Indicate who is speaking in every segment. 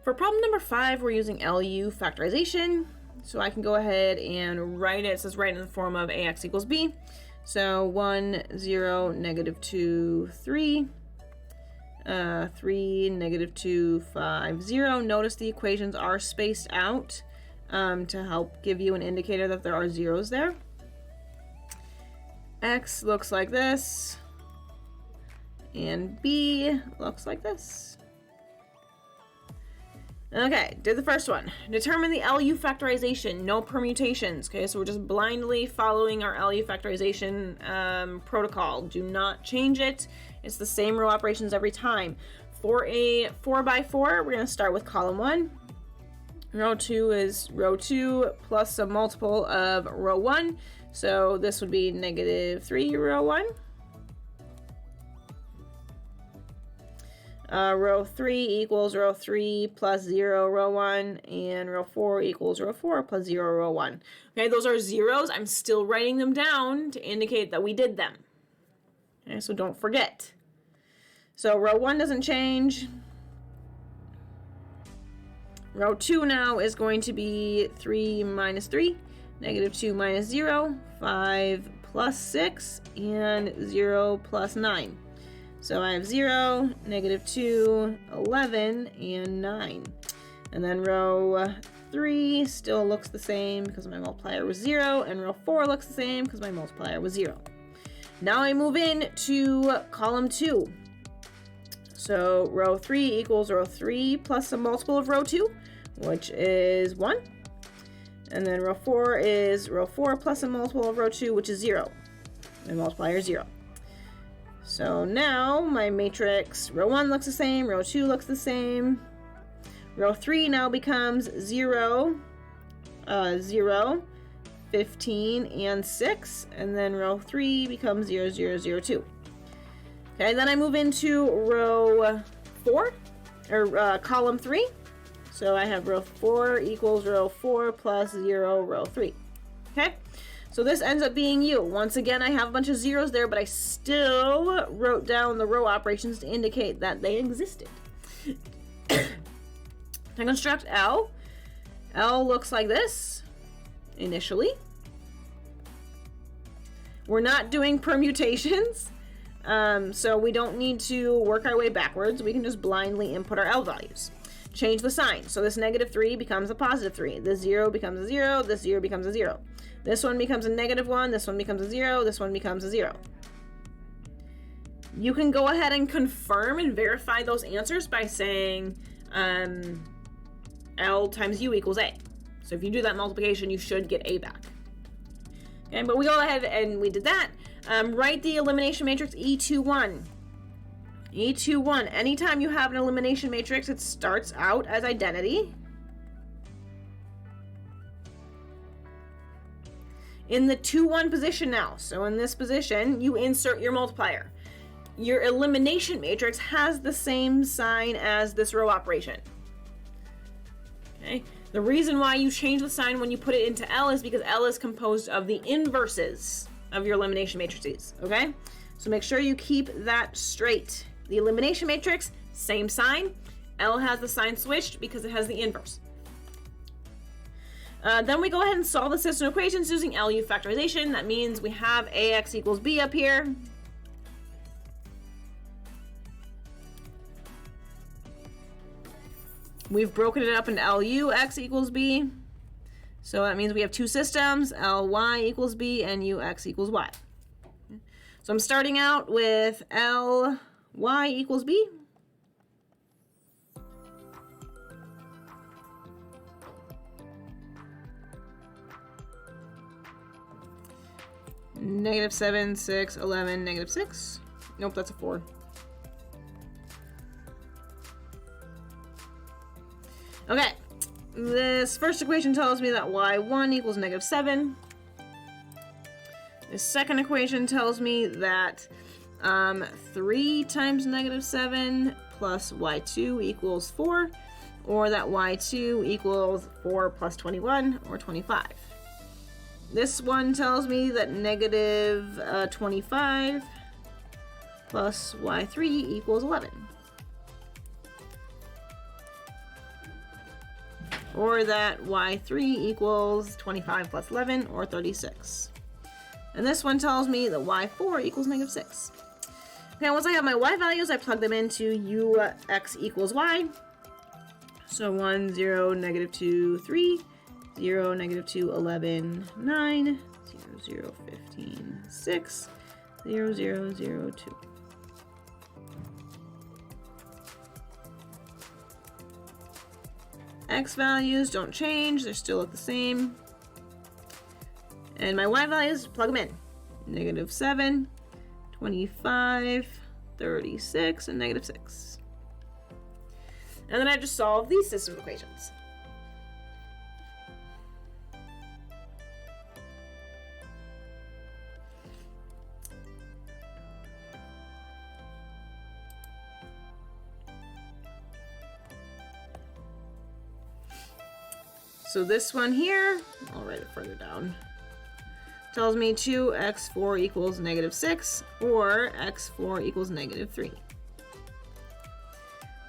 Speaker 1: For problem number 5, we're using LU factorization. So I can go ahead and write it. It says write in the form of ax equals b. So 1, 0, negative 2, 3. 3, negative 2, 5, 0. Notice the equations are spaced out to help give you an indicator that there are zeros there. X looks like this, and B looks like this. Okay, did the first one. Determine the LU factorization, no permutations. Okay, so we're just blindly following our LU factorization protocol. Do not change it. It's the same row operations every time. For a 4x4, we're going to start with column 1. Row 2 is row 2 plus a multiple of row 1. So this would be negative 3 row 1. Row 3 equals row 3 plus 0 row 1, and row 4 equals row 4 plus 0 row 1. Okay, those are zeros. I'm still writing them down to indicate that we did them. Okay, so don't forget. So row 1 doesn't change. Row 2 now is going to be 3 minus 3, negative 2 minus 0, 5 plus 6, and 0 plus 9. So I have 0, negative 2, 11, and 9. And then row 3 still looks the same because my multiplier was 0, and row 4 looks the same because my multiplier was 0. Now I move in to column 2. So row 3 equals row 3 plus a multiple of row 2, which is 1. And then row 4 is row 4 plus a multiple of row 2, which is 0. My multiplier is 0. So now my matrix, row 1 looks the same, row 2 looks the same. Row 3 now becomes 0, 0, 15, and 6. And then row 3 becomes 0, 0, 0, 2. Okay, then I move into row 4, or column 3. So I have row 4 equals row 4 plus 0, row 3. Okay? So this ends up being U. Once again, I have a bunch of zeros there, but I still wrote down the row operations to indicate that they existed. To construct L, L looks like this initially. We're not doing permutations, so we don't need to work our way backwards. We can just blindly input our L values. Change the sign. So this negative 3 becomes a positive 3. This 0 becomes a 0. This 0 becomes a 0. This one becomes a negative 1. This one becomes a 0. This one becomes a 0. You can go ahead and confirm and verify those answers by saying L times U equals A. So if you do that multiplication, you should get A back. Okay, but we go ahead and we did that. Write the elimination matrix E21. E21. Anytime you have an elimination matrix, it starts out as identity. In the 2-1 position now, so in this position, you insert your multiplier. Your elimination matrix has the same sign as this row operation. Okay. The reason why you change the sign when you put it into L is because L is composed of the inverses of your elimination matrices. Okay. So make sure you keep that straight. The elimination matrix, same sign. L has the sign switched because it has the inverse. Then we go ahead and solve the system equations using LU factorization. That means we have AX equals B up here. We've broken it up into LU x equals B. So that means we have two systems, LY equals B and UX equals Y. So I'm starting out with LY equals B. Negative 7, 6, 11, negative 6. Nope, that's a 4. Okay, this first equation tells me that y1 equals negative 7. This second equation tells me that 3 times negative 7 plus y2 equals 4, or that y2 equals 4 plus 21, or 25. This one tells me that negative 25 plus y3 equals 11. or that y3 equals 25 plus 11, or 36. And this one tells me that y4 equals -6. Okay, once I have my y values, I plug them into ux equals y. So 1, 0, -2, 3, 0, -2, 11, 9, 0, 0, 15, 6, 0, 0, 0, 2. X values don't change, they still look the same. And my y values, plug them in. -7, 25, 36, and -6. And then I just solve these system equations. So this one here, I'll write it further down, tells me 2x4 equals -6, or x4 equals -3.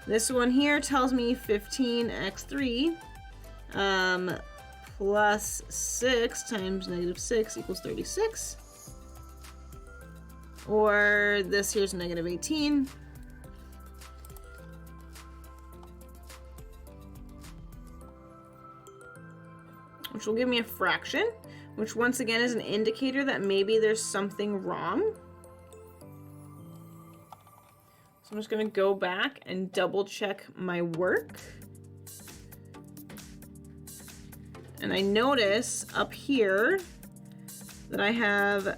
Speaker 1: This one here tells me 15x3 plus 6 times -6 equals 36. Or this here's -18. Which will give me a fraction, which once again is an indicator that maybe there's something wrong. So I'm just going to go back and double check my work. And I notice up here that I have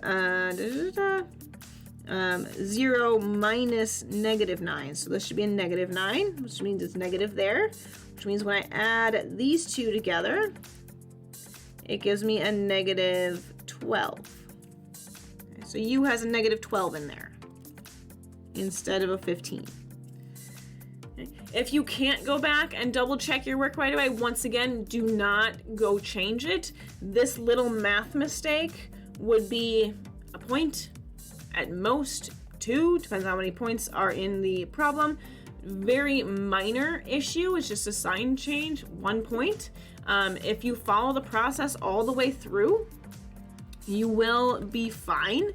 Speaker 1: 0 minus -9. So this should be a -9, which means it's negative there, which means when I add these two together, it gives me a -12. Okay, so U has a -12 in there instead of a 15. Okay. If you can't go back and double check your work right away, once again, do not go change it. This little math mistake would be a point, at most 2, depends on how many points are in the problem. Very minor issue, it's just a sign change, 1 point. If you follow the process all the way through, you will be fine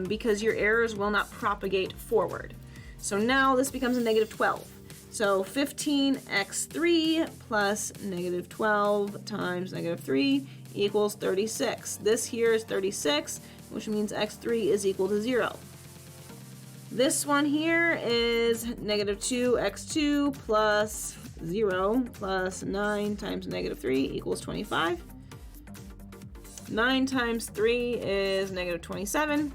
Speaker 1: because your errors will not propagate forward. So now this becomes a -12. So 15x3 plus -12 times -3 equals 36. This here is 36, which means x3 is equal to 0. This one here is -2x2 plus 0 plus 9 times -3 equals 25. 9 times 3 is -27.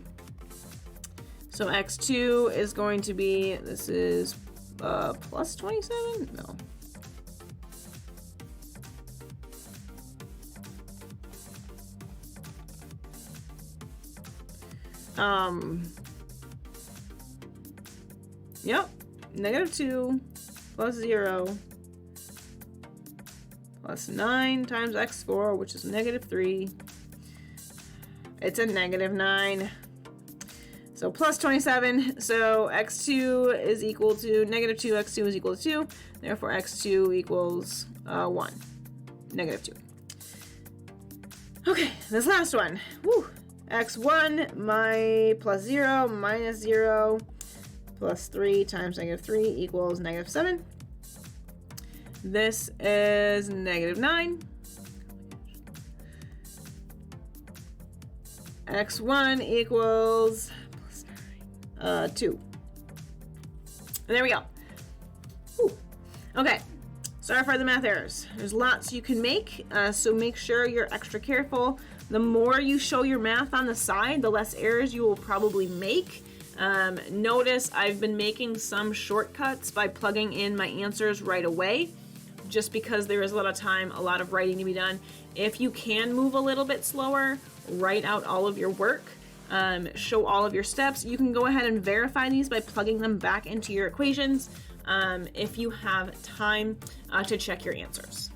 Speaker 1: So x2 is going to be, this is plus 27? No. Yep, -2 plus 0 plus 9 times x4, which is -3. It's a -9. So plus 27. So x2 is equal to -2. X2 is equal to 2. Therefore, x2 equals 1. -2. Okay, this last one. Woo. x1 plus 0 minus 0 plus 3 times -3 equals -7. This is -9. x1 equals plus 2. And there we go. Whew. Okay, sorry for the math errors. There's lots you can make, so make sure you're extra careful. The more you show your math on the side, the less errors you will probably make. Notice I've been making some shortcuts by plugging in my answers right away, just because there is a lot of time, a lot of writing to be done. If you can move a little bit slower, write out all of your work, show all of your steps. You can go ahead and verify these by plugging them back into your equations if you have time to check your answers.